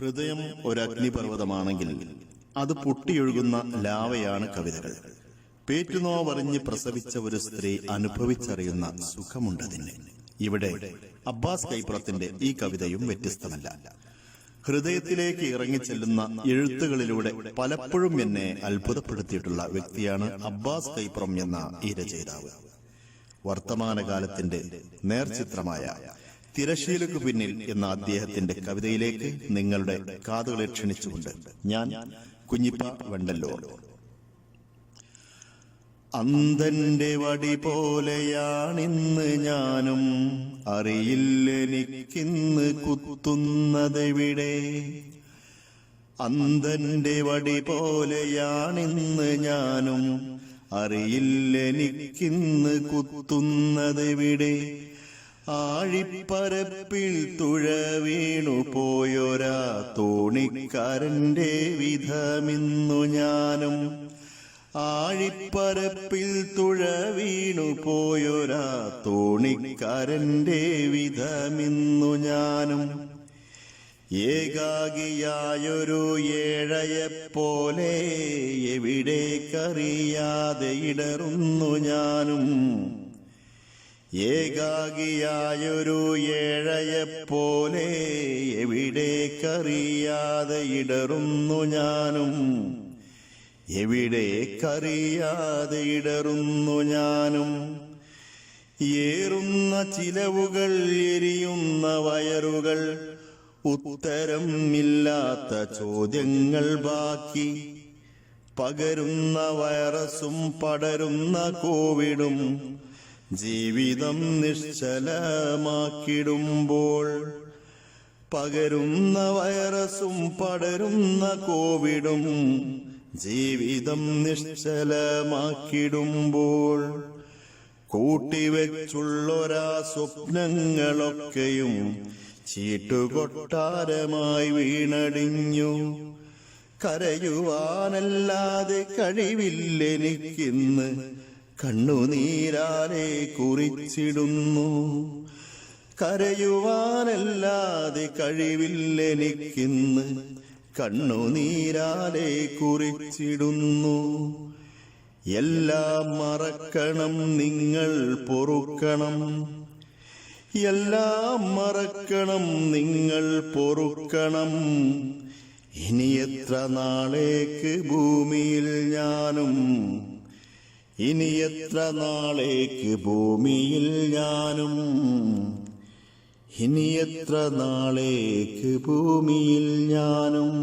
ഹൃദയം ഒരു അഗ്നിപർവ്വതമാണെങ്കിൽ അത് പൊട്ടിയൊഴുകുന്ന ലാവയാണ് കവിതകൾ. പേറ്റുനോവറിഞ്ഞ് പ്രസവിച്ച ഒരു സ്ത്രീ അനുഭവിച്ചറിയുന്ന സുഖമുണ്ടതിന്. ഇവിടെ അബ്ബാസ് കൈപ്പുറത്തിന്റെ ഈ കവിതയും വ്യത്യസ്തമല്ല. ഹൃദയത്തിലേക്ക് ഇറങ്ങിച്ചെല്ലുന്ന എഴുത്തുകളിലൂടെ പലപ്പോഴും എന്നെ അത്ഭുതപ്പെടുത്തിയിട്ടുള്ള വ്യക്തിയാണ് അബ്ബാസ് കൈപ്പുറം എന്ന ഈ രചയിതാവ്. വർത്തമാനകാലത്തിന്റെ നേർചിത്രമായ തിരശീലക്കു പിന്നിൽ എന്ന അദ്ദേഹത്തിന്റെ കവിതയിലേക്ക് നിങ്ങളുടെ കാതുകളെ ക്ഷണിച്ചുകൊണ്ട് ഞാൻ കുഞ്ഞിപ്പ വെണ്ടല്ലൂർ. അന്ധന്റെ വടി പോലെയാണിന്ന് ഞാനും, അറിയില്ലെനിക്കിന്ന് കുത്തുന്നതെവിടെ. അന്ധന്റെ വടി പോലെയാണിന്ന് ഞാനും, അറിയില്ലെനിക്കിന്ന് കുത്തുന്നതെവിടെ. ആഴിപ്പരപ്പിൽ തുഴ വീണു പോയൊരാ തോണിക്കാരന്റെ വിധമിന്നു ഞാനും. ആഴിപ്പരപ്പിൽ തുഴ വീണു പോയൊരാ തോണിക്കാരന്റെ വിധമിന്നു ഞാനും. ഏകാകിയായൊരു ഏഴയെപ്പോലെ എവിടേക്കറിയാതെ ഇടറുന്നു ഞാനും. ഏകാകിയായൊരു ഏഴയെപ്പോലെ എവിടേക്കറിയാതെ ഇടറുന്നു ഞാനും. എവിടേക്കറിയാതെ ഇടറുന്നു ഞാനും. ഏറുന്ന ചിലവുകൾ, എരിയുന്ന വയറുകൾ, ഉത്തരമില്ലാത്ത ചോദ്യങ്ങൾ ബാക്കി. പകരുന്ന വൈറസും പടരുന്ന കോവിഡും ജീവിതം നിശ്ചലമാക്കിടുമ്പോൾ. പകരുന്ന വൈറസും പടരുന്ന കോവിഡും ജീവിതം നിശ്ചലമാക്കിടുമ്പോൾ. കൂട്ടിവെച്ചുള്ളൊരാ സ്വപ്നങ്ങളൊക്കെയും ചീട്ടുകൊട്ടാരമായി വീണടിഞ്ഞു. കരയുവാനല്ലാതെ കഴിവില്ലെനിക്കിന്ന്, കണ്ണുനീരാലെ കുറിച്ചിടുന്നു. കരയുവാനല്ലാതെ കഴിവില്ലെനിക്കിന്ന്, കണ്ണുനീരാലെ കുറിച്ചിടുന്നു. എല്ലാം മറക്കണം, നിങ്ങൾ പൊറുക്കണം. എല്ലാം മറക്കണം, നിങ്ങൾ പൊറുക്കണം. ഇനി എത്ര നാളേക്ക് ഭൂമിയിൽ ഞാനും, ഇനി എത്ര നാളേക്ക് ഭൂമിയിൽ ഞാനും, ഇനി എത്ര നാളേക്ക് ഭൂമിയിൽ ഞാനും.